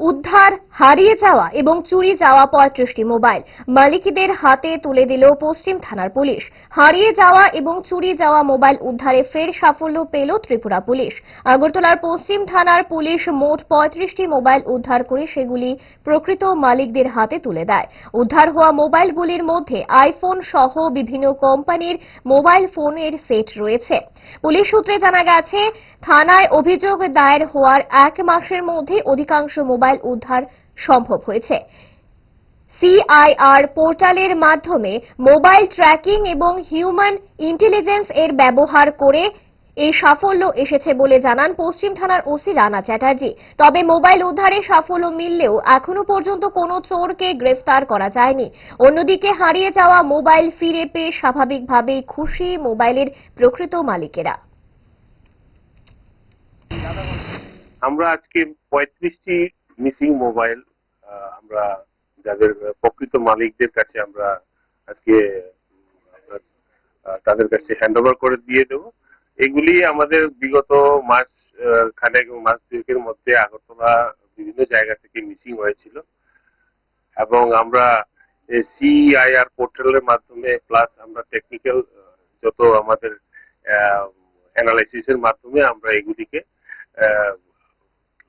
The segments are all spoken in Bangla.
উদ্ধার হারিয়ে যাওয়া এবং চুরি যাওয়া 35টি মোবাইল মালিকদের হাতে তুলে দিল পশ্চিম থানার পুলিশ। হারিয়ে যাওয়া এবং চুরি যাওয়া মোবাইল উদ্ধারে ফের সাফল্য পেল ত্রিপুরা পুলিশ। আগরতলার পশ্চিম থানার পুলিশ মোট 35টি মোবাইল উদ্ধার করে সেগুলি প্রকৃত মালিকদের হাতে তুলে দেয়। উদ্ধার হওয়া মোবাইলগুলির মধ্যে আইফোন সহ বিভিন্ন কোম্পানির মোবাইল ফোনের সেট রয়েছে। পুলিশ সূত্রে জানা গেছে, থানায় অভিযোগ দায়ের হওয়ার 1 মাসের মধ্যে অধিকাংশ মোবাইল উদ্ধার সম্ভব হয়েছে। সিআইআর পোর্টালের মাধ্যমে মোবাইল ট্র্যাকিং এবং হিউম্যান ইন্টেলিজেন্স এর ব্যবহার করে এই সাফল্য এসেছে বলে জানান পশ্চিম থানার ওসি রানা চ্যাটার্জি। তবে মোবাইল উদ্ধারে সাফল্য মিললেও এখনো পর্যন্ত কোনো চোরকে গ্রেফতার করা যায়নি। অন্যদিকে হারিয়ে যাওয়া মোবাইল ফিরে পেয়ে স্বাভাবিকভাবেই খুশি মোবাইলের প্রকৃত মালিকেরা। আমরা আজকে 35টি মিসিং মোবাইল আমরা যাদের প্রকৃত মালিকদের কাছে আমরা আজকে তাদের কাছে হ্যান্ডওভার করে দিয়ে দেব। এগুলি আমাদের বিগত মাস দুয়েকের মধ্যে আগরতলা বিভিন্ন জায়গা থেকে মিসিং হয়েছিল এবং আমরা সিআইআর পোর্টালের মাধ্যমে প্লাস আমরা টেকনিক্যাল যত আমাদের অ্যানালাইসিসের মাধ্যমে আমরা এগুলিকে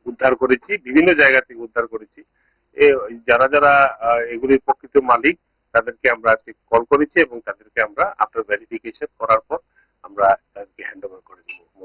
উদ্ধার করেছি, বিভিন্ন জায়গা থেকে উদ্ধার করেছি। যারা যারা এগুলির প্রকৃত মালিক তাদেরকে আমরা আজকে কল করেছি এবং তাদেরকে আমরা আফটার ভেরিফিকেশন করার পর আমরা তাদেরকে হ্যান্ড ওভার করে দেবো।